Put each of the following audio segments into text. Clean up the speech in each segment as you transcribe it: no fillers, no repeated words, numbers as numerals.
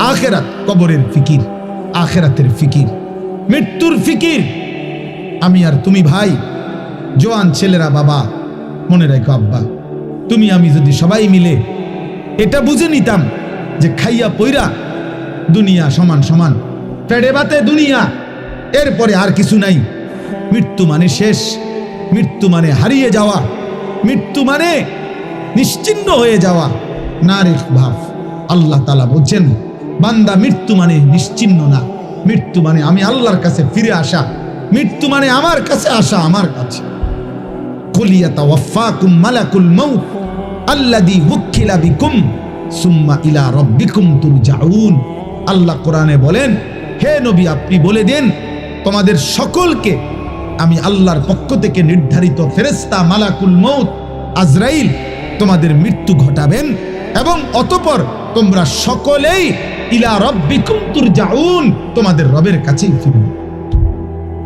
আখিরাত, কবরের ফিকির, আখিরাতের ফিকির, মৃত্যুর ফিকির। আমি আর তুমি ভাই, জোয়ান ছেলেরা, বাবা মনে রাখো, আব্বা তুমি আমি যদি সবাই মিলে এটা বুঝে নিতাম যে খাইয়া পইরা দুনিয়া সমান সমান, পেটে ভাতে দুনিয়া, এরপরে আর কিছু নাই। মৃত্যু মানে শেষ, মৃত্যু মানে হারিয়ে যাওয়া, মৃত্যু মানে নিশ্চিহ্ন হয়ে যাওয়া। না রে ভাব, আল্লাহ তাআলা বলছেন বান্দা মৃত্যু মানে নিশ্চিহ্ন না, মৃত্যু মানে আমি আল্লাহর কাছে ফিরে আসা, মৃত্যু মানে আমার কাছে আসা, আমার কাছে। কুল ইয়াতাওয়াফাকুম মালাকুল মাউত আল্লাযী ওয়াক্কিলা বিকুম সুম্মা ইলা রাব্বিকুম তুরজাউন। আল্লাহ কোরআনে বলেন, হে নবী আপনি বলে দেন তোমাদের সকলকে আমি আল্লাহর পক্ষ থেকে নির্ধারিত ফেরেশতা মালাকুল মউত আজরাইল তোমাদের মৃত্যু ঘটাবেন এবং অতঃপর তোমরা সকলেই ইলা রাব্বিকুম তুরজাউন, তোমাদের রবের কাছেই ফিরবে।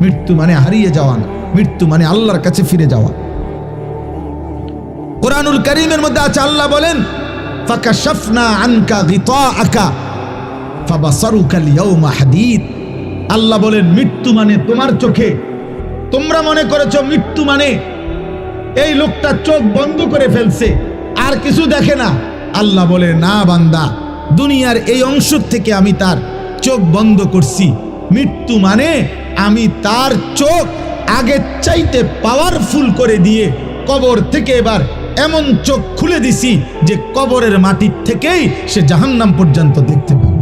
মৃত্যু মানে হারিয়ে যাওয়া না, মৃত্যু মানে আল্লাহর কাছে ফিরে যাওয়া। কুরআনুল কারীমের মধ্যে আছে, আল্লাহ বলেন ফাকাশাফনা আনকা গিতাআকা ফাবাসারুকাল ইয়াওমা হাদীদ। আল্লাহ বলেন মৃত্যু মানে তোমার চোখে, তোমরা মনে করেছো মৃত্যু মানে এই লোকটা চোখ বন্ধ করে ফেলছে আর কিছু দেখে না। আল্লাহ বলে না বান্দা, দুনিয়ার এই অংশ থেকে আমি তার চোখ বন্ধ করছি। মৃত্যু মানে আমি তার চোখ আগের চাইতে পাওয়ারফুল করে দিয়ে কবর থেকে এবার এমন চোখ খুলে দিছি যে কবরের মাটির থেকেই সে জাহান্নাম পর্যন্ত দেখতে পাবে।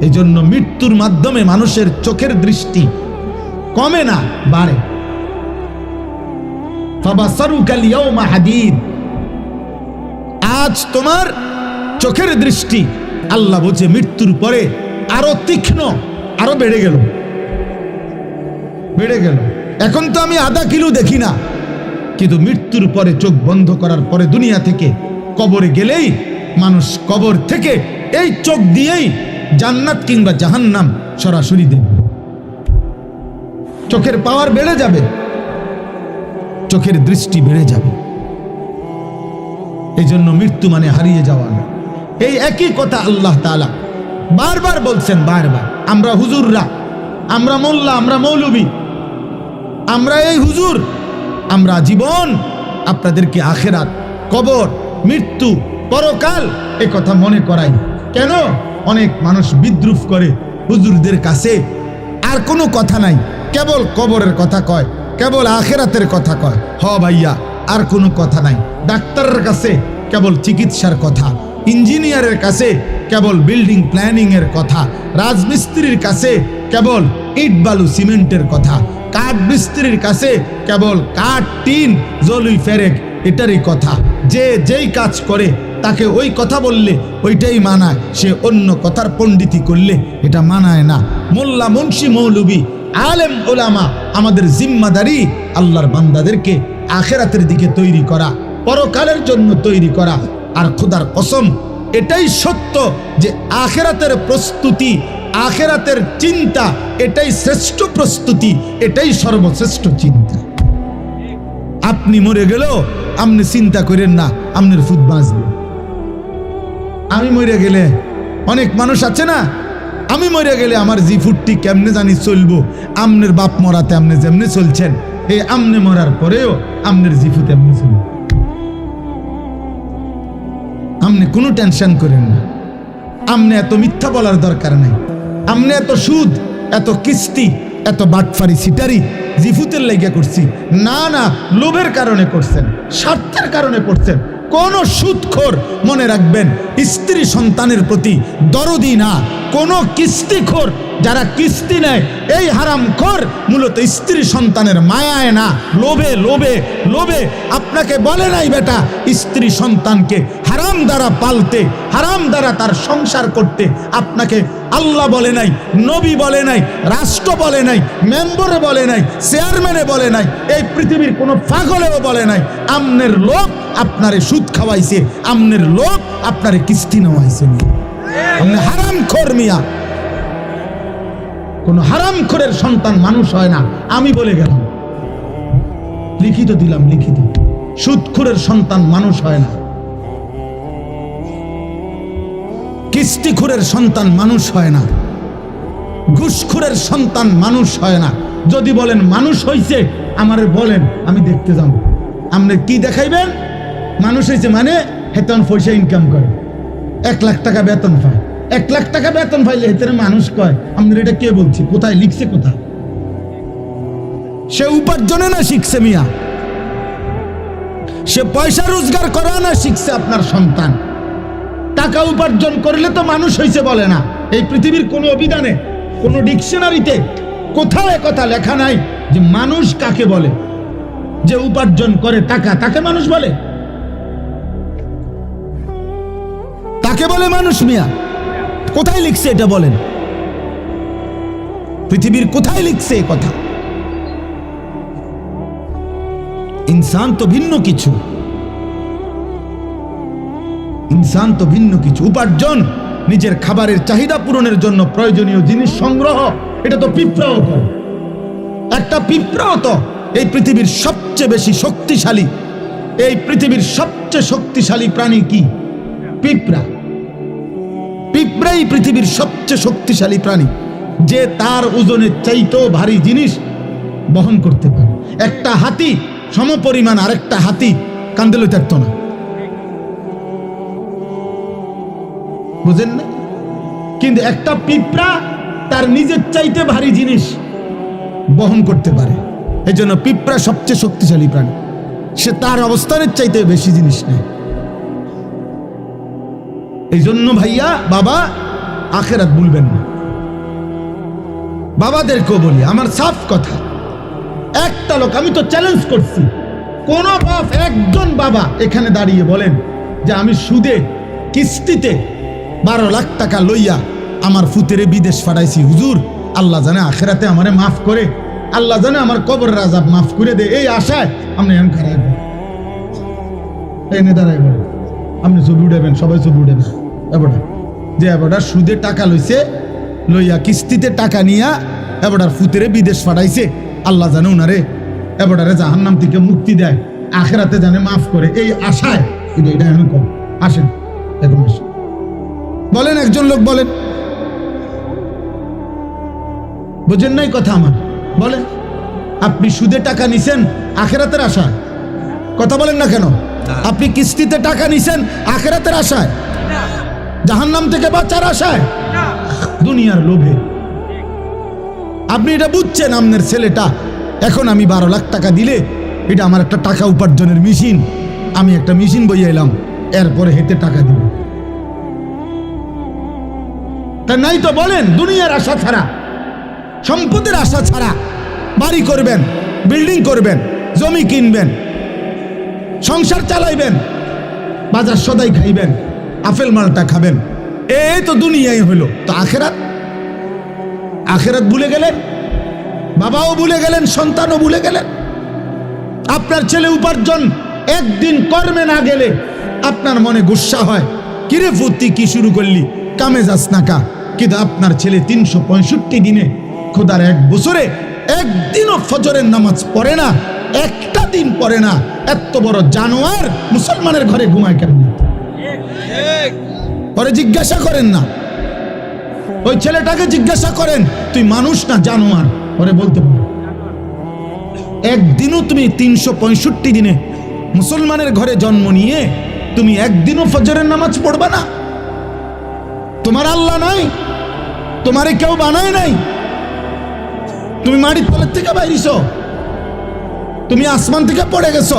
এই জন্য মৃত্যুর মাধ্যমে মানুষের চোখের দৃষ্টি কমে না, বাড়ে। ফাবাসারুকাল ইয়াওমা হাদীদ, আজ তোমার চোখের দৃষ্টি আল্লাহ বলছে মৃত্যুর পরে আরো তীক্ষ্ণ, আরো বেড়ে গেল, বেড়ে গেল। এখন তো আমি আধা কিলো দেখি না, কিন্তু মৃত্যুর পরে চোখ বন্ধ করার পরে দুনিয়া থেকে কবরে গেলেই মানুষ কবর থেকে এই চোখ দিয়েই জান্নাত কিংবা জাহান্নাম সরাসরি দেখবে। চোখের পাওয়ার বেড়ে যাবে, চোখের দৃষ্টি বেড়ে যাবে। এই জন্য মৃত্যু মানে হারিয়ে যাওয়া না। এই একই কথা আল্লাহ তাআলা বারবার বলছেন, বারবার। আমরা হুজুররা, আমরা মোল্লা, আমরা মৌলবী, আমরা এই হুজুর, আমরা জীবন আপনাদেরকে আখিরাত, কবর, মৃত্যু, পরকাল এ কথা মনে করাই। কেন? অনেক মানুষ বিদ্রুপ করে হুজুরদের কাছে, আর কোনো কথা নাই, কেবল কবরের কথা কয়, কেবল আখিরাতের কথা কয়। হ ভাইয়া, আর কোনো কথা নাই। ডাক্তারের কাছে কেবল চিকিৎসার কথা, ইঞ্জিনিয়ারের কাছে কেবল বিল্ডিং প্ল্যানিং এর কথা, রাজমিস্ত্রির কাছে কেবল ইট বালু সিমেন্টের কথা, কাঠ মিস্ত্রির কাছে কেবল কাঠ, টিন, জলুই ফেরেক এটারই কথা। যে যেই কাজ করে তাকে ওই কথা বললে ওইটাই মানায়, সে অন্য কথার পণ্ডিতি করলে এটা মানায় না। মোল্লা, মুন্সি, মৌলবী, আলেম, ওলামা, আমাদের জিম্মাদারি আল্লাহর বান্দাদেরকে আখিরাতের দিকে তৈরি করা, পরকালের জন্য তৈরি করা। আর খোদার কসম, এটাই সত্য যে আখিরাতের প্রস্তুতি, আখিরাতের চিন্তা এটাই শ্রেষ্ঠ প্রস্তুতি, এটাই সর্বশ্রেষ্ঠ চিন্তা। আপনি মরে গেলেও আপনি চিন্তা করেন না আপনার ফুট বাঁচবে। আমি মরে গেলে, অনেক মানুষ আছে না, আমি মরে গেলে আমার জি ফুটটি কেমনে জানি চলবো। আমনের বাপ মরাতে আপনি যেমনি চলছেন, এই আমনে মরার পরেও আমনের জি ফুট এমনি চলবে। আপনি কোনো টেনশন করেন না। আপনি এত মিথ্যা বলার দরকার নাই। আপনি এত সুদ, এত কিস্তি, এত বাটফারি, সিটারি জিফুতের লাইগা করছি না, না, লোভের কারণে করছেন, স্বার্থের কারণে করছেন। কোন সুদখোর মনে রাখবেন স্ত্রী সন্তানের প্রতি দরদি না। কোন কিস্তিখোর যারা কিস্তি নেয়, এই হারামখোর মূলত স্ত্রী সন্তানের মায়ায় না, লোভে লোভে লোভে। আপনাকে বলে নাই বেটা স্ত্রী সন্তানকে হারাম দ্বারা পালতে, হারাম দ্বারা তার সংসার করতে। আপনাকে আল্লাহ বলে নাই, নবী বলে নাই, রাষ্ট্র বলে নাই, মেম্বরে বলে নাই, চেয়ারম্যানে বলে নাই, এই পৃথিবীর কোনো পাগলেও বলে নাই। আমনের লোক আপনারে সুদ খাওয়াইছে, আমনের লোক আপনারে কিস্তি নেওয়াইছে। আপনি হারামখোর মিয়া। কোন হারামখোরের সন্তান মানুষ হয় না, আমি বলে গেলাম, লিখিত দিলাম, লিখিত। সুদখোরের সন্তান মানুষ হয় না। কিস্তিখোরের সন্তান মানুষ হয় না, ঘুষখোরের সন্তান মানুষ হয় না। যদি বলেন মানুষ হইছে, আমারে বলেন, আমি দেখতে যাব। আপনি কি দেখাইবেন? মানুষ হয়েছে মানে হেতন পয়সা ইনকাম করে, 1 লাখ টাকা বেতন পায়। 1 লাখ টাকা বেতন পাইলে হেতনে মানুষ কয়? আপনার এটা কে বলছি? কোথায় লিখছে? কোথায়? সে উপার্জনে না শিখছে মিয়া, সে পয়সা রোজগার করা না শিখছে আপনার সন্তান। টাকা উপার্জন করলে তো মানুষ হয়েছে বলে না। এই পৃথিবীর কোন অভিধানে, কোন ডিকশনারিতে কোথাও কথা লেখা নাই যে মানুষ কাকে বলে। যে উপার্জন করে টাকা, তাকে মানুষ বলে? তাকে বলে মানুষ মিয়া? কোথায় লিখছে এটা বলেন? পৃথিবীর কোথায় লিখছে এ কথা? ইনসান তো ভিন্ন কিছু, ইনসান তো ভিন্ন কিছু। উপার্জন, নিজের খাবারের চাহিদা পূরণের জন্য প্রয়োজনীয় জিনিস সংগ্রহ, এটা তো পিঁপড়াও করে। একটা পিঁপড়াও তো এই পৃথিবীর সবচেয়ে বেশি শক্তিশালী, এই পৃথিবীর সবচেয়ে শক্তিশালী প্রাণী কি? পিঁপড়া। পিঁপড়াই পৃথিবীর সবচেয়ে শক্তিশালী প্রাণী, যে তার ওজনের চাইতেও ভারী জিনিস বহন করতে পারে। একটা হাতি সমপরিমাণ আরেকটা হাতি কান্দে লইতে পারত না, বুঝেন না? কিন্তু একটা পিঁপড়া তার নিজের চাইতে ভারী জিনিস বহন করতে পারে। এই জন্য পিঁপড়া সবচেয়ে শক্তিশালী প্রাণী, সে তার অবস্থানের চাইতে বেশি জিনিস নেয়। এই জন্য ভাইয়া, বাবা, আখেরাত ভুলবেন না। বাবাদেরকেও বলি, আমার সাফ কথা, একটা লোক, আমি তো চ্যালেঞ্জ করছি, কোন বাপ, একজন বাবা এখানে দাঁড়িয়ে বলেন যে আমি সুদে কিস্তিতে 12 লাখ টাকা লইয়া আমার ফুতেরে বিদেশ পাঠাইছি, হুজুর আল্লাহ জানে আখেরাতে আমারে মাফ করে, আল্লাহ জানে আমার কবরের আযাব মাফ করে দে, এই আশায় আপনি এখন খারাপ এনে দাঁড়াই বলেন, আপনি ছবি উঠাবেন, সবাই ছবি উঠাবেন। এবার যে এবার সুদে টাকা লইছে, লইয়া কিস্তিতে টাকা নিয়া এবার ফুতেরে বিদেশ পাঠাইছে, আল্লাহ জানে উনারে এবারে জাহান্নাম থেকে মুক্তি দেয়, আখেরাতে জানে মাফ করে, এই আশায় এটা এখন কম। আসেন এখন আসেন, বলেন, একজন লোক বলেন, বুঝেন নাই কথা আমার? বলেন, আপনি সুদে টাকা নিছেন আখেরাতের আশায়? কথা বলেন না কেন? আপনি কিস্তিতে টাকা নিছেন আখেরাতের আশায়? জাহান্নাম থেকে বাঁচার আশায়? দুনিয়ার লোভে। আপনি এটা বুঝছেন আপনার ছেলেটা এখন আমি 12 লাখ টাকা দিলে এটা আমার একটা টাকা উপার্জনের মেশিন, আমি একটা মেশিন বইয়ে এলাম, এরপরে হেতে টাকা দিব। তা নাই তো বলেন, দুনিয়ার আশা ছাড়া, সম্পদের আশা ছাড়া বাড়ি করবেন, বিল্ডিং করবেন, জমি কিনবেন, সংসার চালাইবেন, বাজার সদাই খাইবেন, আপেল মালটা খাবেন, এই তো দুনিয়াই হইল। তো আখেরাত? আখেরাত ভুলে গেলেন, বাবাও ভুলে গেলেন, সন্তানও ভুলে গেলেন। আপনার ছেলে উপার্জন একদিন কর্মে না গেলে আপনার মনে গুসা হয়, কিরে ফুর্তি কি শুরু করলি, কামে যাস না কা? কিন্তু আপনার ছেলে 365 দিনে, খোদার 1 বছরে একদিনও ফজরের নামাজ পড়ে না, একটা দিন পড়ে না, এত বড় জানোয়ার মুসলমানের ঘরে ঘুমায় কেমন? পরে জিজ্ঞাসা করেন না, ওই ছেলেটাকে জিজ্ঞাসা করেন, তুই মানুষ না জানোয়ার? পরে বলতে পারো। একদিনও তুমি 365 দিনে মুসলমানের ঘরে জন্ম নিয়ে তুমি একদিনও ফজরের নামাজ পড়বা না? তোমার আল্লাহ নাই, তোমারে কেউ বানায় নাই, তুমি মাটির তলের থেকে বাইরিছ, তুমি আসমান থেকে পড়ে গেছ,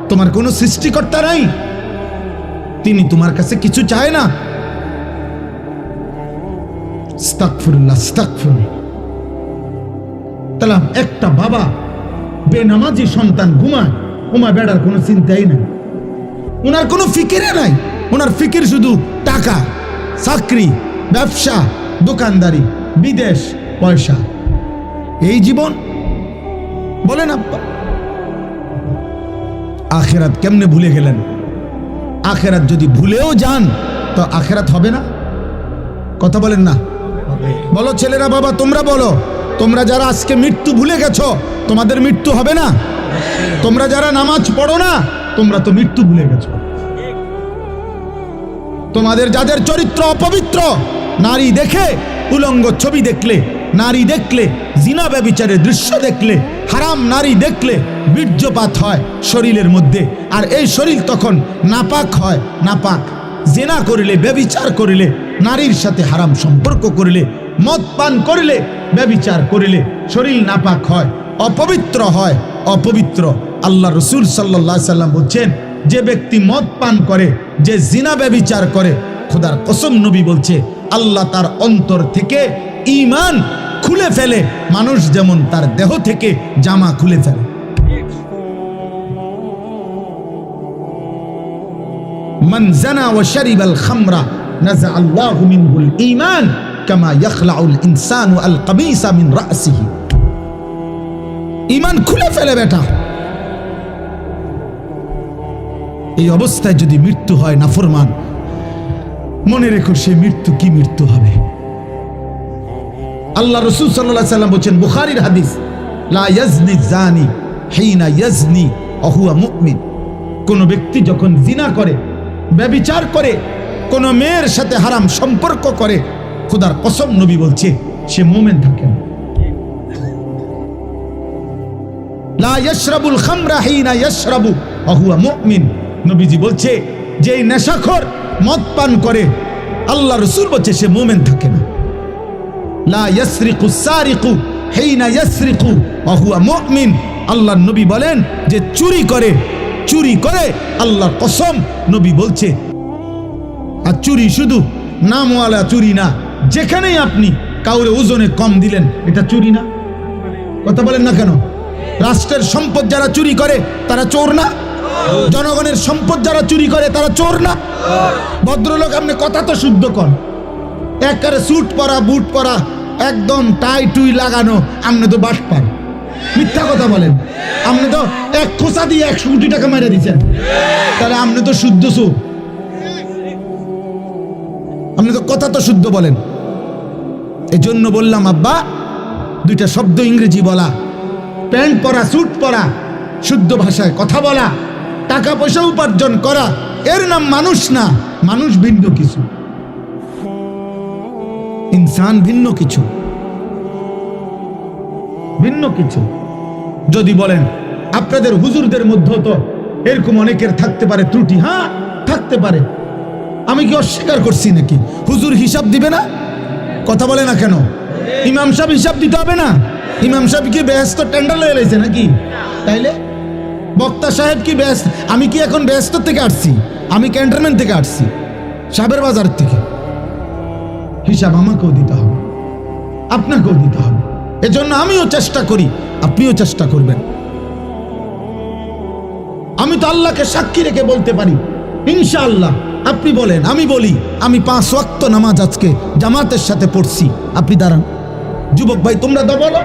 তোমার কোনো সৃষ্টিকর্তা নাই, তিনি তোমার কাছে কিছু চায় না। আস্তাগফিরুল্লাহ, আস্তাগফিরুল্লাহ। তাহলে একটা বাবা বেনামাজি সন্তান ঘুমায়, ওমা বেড়ার কোনো চিন্তাই নাই, ওনার কোনো ফিকিরে নাই, ওনার ফিকির শুধু টাকা, চাকরি, ব্যবসা, দোকানদারি, বিদেশ, পয়সা, এই জীবন। বলেন আব্বা, আখেরাত কেমনে ভুলে গেলেন? আখেরাত যদি ভুলেও যান তো আখেরাত হবে না? কথা বলেন না? বলো ছেলেরা, বাবা তোমরা বলো, তোমরা যারা আজকে মৃত্যু ভুলে গেছো, তোমাদের মৃত্যু হবে না? তোমরা যারা নামাজ পড়ো না, তোমরা তো মৃত্যু ভুলে গেছো। তোমাদের যাদের চরিত্র অপবিত্র, নারী দেখে, উলঙ্গ ছবি দেখলে, নারী দেখলে, জিনা ব্যভিচারের দৃশ্য দেখলে, হারাম নারী দেখলে বীর্যপাত হয় শরীরের মধ্যে, আর এই শরীর তখন নাপাক হয়। নাপাক জিনা করিলে, ব্যভিচার করিলে, নারীর সাথে হারাম সম্পর্ক করিলে, মদ পান করিলে, ব্যভিচার করিলে শরীর নাপাক হয়, অপবিত্র হয়, অপবিত্র। আল্লাহ রসুল সাল্লাল্লাহু আলাইহি সাল্লাম বলছেন, যে ব্যক্তি মদ পান করে, যে জিনা ব্যভিচার করে, খোদার কসম নবী বলছে আল্লাহ তার অন্তর থেকে ঈমান খুলে ফেলে, মানুষ যেমন তার দেহ থেকে জামা খুলে ফেলে। মান জানা ওয়া শারিবাল খামরা নাযা আল্লাহু মিনহুল ঈমান কামা ইয়াখলাউল ইনসানু আল কামিসা মিন রাসিহি। ঈমান খুলে ফেলে বেটা। এই অবস্থায় যদি মৃত্যু হয় নাফরমান, মনে রেখো সে মৃত্যু কি মৃত্যু হবে। আল্লাহ রাসূল সাল্লাল্লাহু আলাইহি সাল্লাম বলেন, বুখারীর হাদিস, লা ইয়াজনি জানি হিনা ইয়াজনি ওয়া হুয়া মুমিন। কোন ব্যক্তি যখন জিনা করে, ব্যভিচার করে, কোন মেয়ের সাথে হারাম সম্পর্ক করে, খোদার কসম নবী বলছে সে মুমিন থাকে না। লা ইয়াশরাবুল খামরা হিনা ইয়াশরাবু ওয়া হুয়া মুমিন। নবীজি বলছে যে নেশাখোর মদ পান করে, আল্লাহ রাসূল বলছে সে মুমিন থাকে না। লা ইয়াসরিকুস সারিকু হিনা ইয়াসরিকু ওয়া হুয়া মুমিন। আল্লাহর নবী বলেন যে চুরি করে, চুরি করে, আল্লাহর কসম নবী বলছে। আর চুরি শুধু নামওয়ালা চুরি না, যেখানেই আপনি কাউরে ওজনে কম দিলেন এটা চুরি না? কথা বলেন না কেন? রাষ্ট্রের সম্পদ যারা চুরি করে তারা চোর না? জনগণের সম্পদ যারা চুরি করে তারা চোর না? ভদ্রলোক, আপনি কথা তো শুদ্ধ কর। একেবারে স্যুট পরা, বুট পরা, একদম টাই টুই লাগানো, আপনি তো বাস পান। মিথ্যা কথা বলেন। আপনি তো এক খোসা দিয়ে 100 কোটি টাকা মেরে দিচ্ছেন, তাহলে আপনি তো শুদ্ধ চোর। আপনি তো কথা তো শুদ্ধ বলেন। এই জন্য বললাম আব্বা, দুইটা শব্দ ইংরেজি বলা, প্যান্ট পরা, স্যুট পরা, শুদ্ধ ভাষায় কথা বলা, টাকা পয়সা উপার্জন করা, এর নাম মানুষ না। মানুষ ভিন্ন কিছু, ইনসান ভিন্ন কিছু, ভিন্ন কিছু। যদি বলেন আপনাদের হুজুরদের মধ্যে তো এরকম অনেকের থাকতে পারে ত্রুটি, হ্যাঁ থাকতে পারে, আমি কি অস্বীকার করছি নাকি? হুজুর হিসাব দিবে না? কথা বলে না কেন? ইমাম সাহেব হিসাব দিতে হবে না? ইমাম সাহেব কি বেহেশত টেন্ডার লয়ে রয়েছে নাকি? তাইলে বক্তা সাহেব কি বেহেশত? আমি কি এখন বেহেশত থেকে আসছি? আমি ক্যান্টনমেন্ট থেকে আসছি, সাহেবের বাজার থেকে। হিসাব আমাকেও দিতে হবে, আপনাকেও দিতে হবে। এজন্য আমিও চেষ্টা করি, আপনিও চেষ্টা করবেন। আমি তো আল্লাহকে সাক্ষী রেখে বলতে পারি ইনশাআল্লাহ। আপনি বলেন, আমি বলি, আমি 5 ওয়াক্ত নামাজ আজকে জামাতের সাথে পড়ছি। আপনি দাঁড়ান, যুবক ভাই তোমরা তো বলো।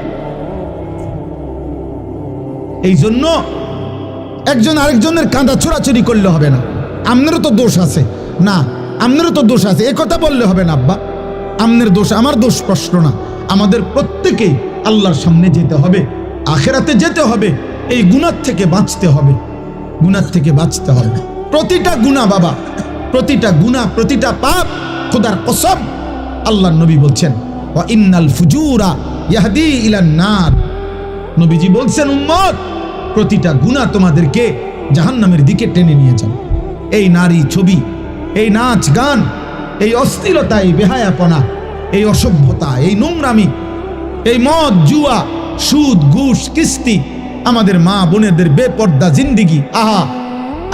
এই জন্য একজন আরেকজনের কাঁধা ছোড়াছুরি করলে হবে না। আপনারও তো দোষ আছে না, আপনারও তো দোষ আছে, এ কথা বললে হবে না আব্বা। আপনার দোষ আমার দোষ প্রশ্ন না। আমাদের প্রত্যেকেই আল্লাহর সামনে যেতে হবে, আখেরাতে যেতে হবে। এই গুনাহ থেকে বাঁচতে হবে, গুনাহ থেকে বাঁচতে হবে। প্রতিটা গুনাহ বাবা, প্রতিটা গুনাহ, প্রতিটা পাপ, খোদার কসম আল্লাহর নবী বলছেন, ওয়া ইন্নাল ফুজুরা ইয়াহদি ইলান নার। নবীজি বলছেন, উম্মত প্রতিটা গুনাহ তোমাদেরকে জাহান্নামের দিকে টেনে নিয়ে যাবে। এই নারী ছবি, এই নাচ গান, এই অশ্লীলতা, এই বেহায়াপনা, এই অসভ্যতা, এই নোংরামি, এই মদ জুয়া, সুদ ঘুষ কিস্তি, আমাদের মা বোনেদের বেপর্দা জিন্দিগি। আহা,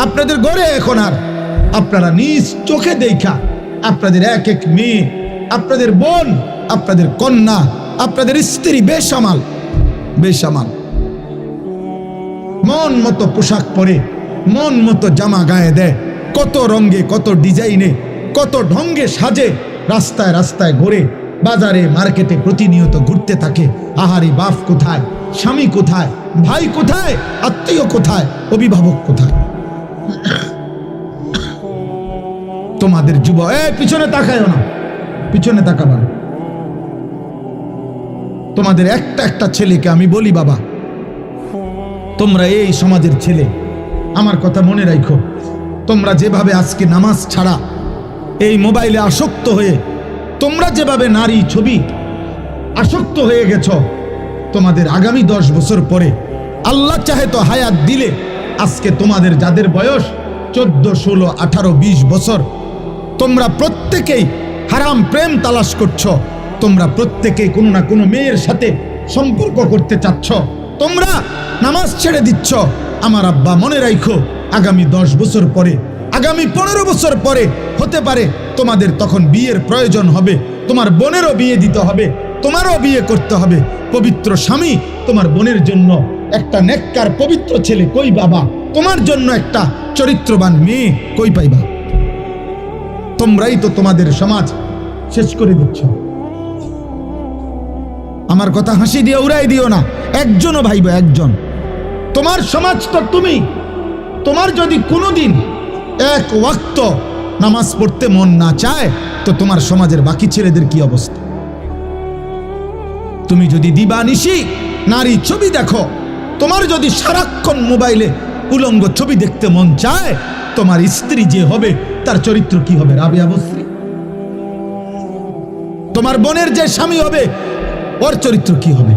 আপনাদের ঘরে এখন আর আপনারা নিজ চোখে দেখা আপনাদের এক এক মেয়ে, আপনাদের বোন, আপনাদের কন্যা, আপনাদের স্ত্রী বেসামাল, বেসামাল, মন মতো পোশাক পরে, মন মতো জামা গায়ে দেয়, কত রঙে, কত ডিজাইনে, কত ঢঙ্গে সাজে, রাস্তায় রাস্তায় ঘুরে, বাজারে মার্কেটে প্রতিনিয়ত ঘুরতে থাকে। আহারে, বাপ কোথায়, স্বামী কোথায়, ভাই কোথায়, আত্মীয় কোথায়, অভিভাবক কোথায়? তোমাদের যুব, পিছনে তাকায় না, পিছনে তাকাবা না। তোমাদের একটা একটা ছেলেকে আমি বলি, বাবা তোমরা এই সমাজের ছেলে, আমার কথা মনে রাখো। তোমরা যেভাবে আজকে নামাজ ছাড়া এই মোবাইলে আসক্ত হয়ে তোমরা যেভাবে নারী ছবি আসক্ত হয়ে গেছ, তোমাদের আগামী 10 বছর পরে আল্লাহ চাহে তো হায়াত দিলে আজকে তোমাদের যাদের বয়স 14, 16, 18, 20 বছর, তোমরা প্রত্যেকেই হারাম প্রেম তালাশ করছো, তোমরা প্রত্যেকেই কোনো না কোনো মেয়ের সাথে সম্পর্ক করতে চাচ্ছ, তোমরা নামাজ ছেড়ে দিচ্ছ। আমার আব্বা মনে রাখো, আগামী 10 বছর পরে, আগামী 15 বছর পরে হতে পারে তোমাদের তখন বিয়ের প্রয়োজন হবে, তোমার বোনেরও বিয়ে দিতে হবে, তোমারও বিয়ে করতে হবে। পবিত্র স্বামী তোমার বোনের জন্য একটা নেককার পবিত্র ছেলে কই বাবা, তোমার জন্য একটা চরিত্রবান মেয়ে কই পাইবা? তোমরাই তো তোমাদের সমাজ শেষ করে দিচ্ছ। আমার কথা হাসি দিয়ে উড়াই দিও না, একজনও ভাইবা, একজন। তোমার সমাজ তো তুমি। তোমার যদি কোনোদিন এক ওয়াক্ত নামাজ পড়তে মন না চায়, তো তোমার সমাজের বাকি ছেলেদের কি অবস্থা? তুমি যদি দিবানিশি নারী ছবি দেখো, তোমার যদি সারাক্ষণ মোবাইলে উলঙ্গ ছবি দেখতে মন চায়, তোমার স্ত্রী যে হবে তার চরিত্র কি হবে? রাবেয়া বস্রী। তোমার বোনের যে স্বামী হবে ওর চরিত্র কি হবে?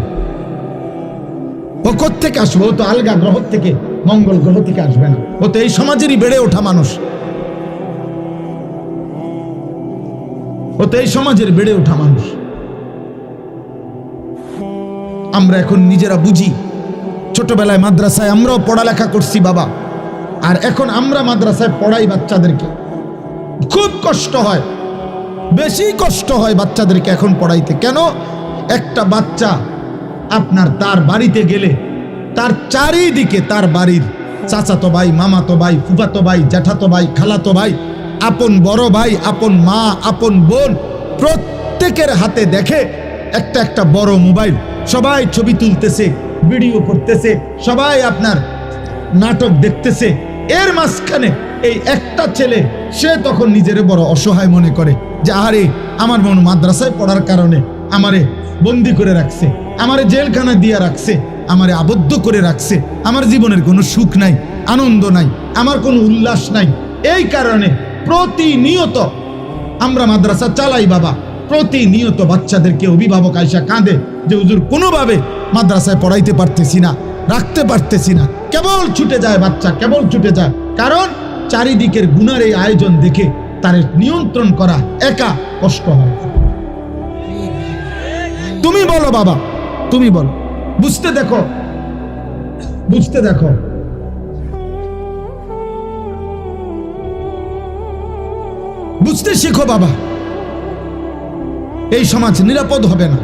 ও কোত্থেকে আসবে? ও তো আলগা গ্রহ থেকে, মঙ্গল গ্রহ থেকে আসবে না, ও তো এই সমাজেরই বেড়ে ওঠা মানুষ, ও তো এই সমাজের বেড়ে ওঠা মানুষ। আমরা এখন নিজেরা বুঝি, ছোটবেলায় মাদ্রাসায় আমরাও পড়ালেখা করছি বাবা, আর এখন আমরা মাদ্রাসায় পড়াই বাচ্চাদেরকে, খুব কষ্ট হয়, বেশি কষ্ট হয় বাচ্চাদেরকে এখন পড়াইতে। কেন? একটা বাচ্চা আপনার তার বাড়িতে গেলে তার চারিদিকে তার বাড়ির চাচাতো ভাই, মামাতো ভাই, ফুফাতো ভাই, জ্যাঠাতো ভাই, খালাতো ভাই, আপন বড় ভাই, আপন মা, আপন বোন, প্রত্যেকের হাতে দেখে একটা একটা বড় মোবাইল, সবাই ছবি তুলতেছে, ভিডিও করতেছে, সবাই আপনার নাটক দেখতেছে। এর মাঝখানে এই একটা ছেলে, সে তখন নিজের বড় অসহায় মনে করে যে আরে আমার বোন মাদ্রাসায় পড়ার কারণে আমারে বন্দি করে রাখছে, আমারে জেলখানা দিয়ে রাখছে, আমারে আবদ্ধ করে রাখছে, আমার জীবনের কোনো সুখ নাই, আনন্দ নাই, আমার কোনো উল্লাস নাই। এই কারণে প্রতিনিয়ত আমরা মাদ্রাসা চালাই বাবা, প্রতিনিয়ত বাচ্চাদেরকে অভিভাবক আইসা কাঁদে যে হুজুর কোনোভাবে মাদ্রাসায় পড়াইতে পারতেছি না, রাখতে পারতেছি না, কেবল ছুটে যায় বাচ্চা, কেবল ছুটে যায়। কারণ চারিদিকের গুনার এই আয়োজন দেখে তার নিয়ন্ত্রণ করা একা কষ্ট হয়। তুমি বলো বাবা, তুমি বলো, বুঝতে দেখো, বুঝতে দেখো। বুঝতে শিখো বাবা, এই সমাজ নিরাপদ হবে না।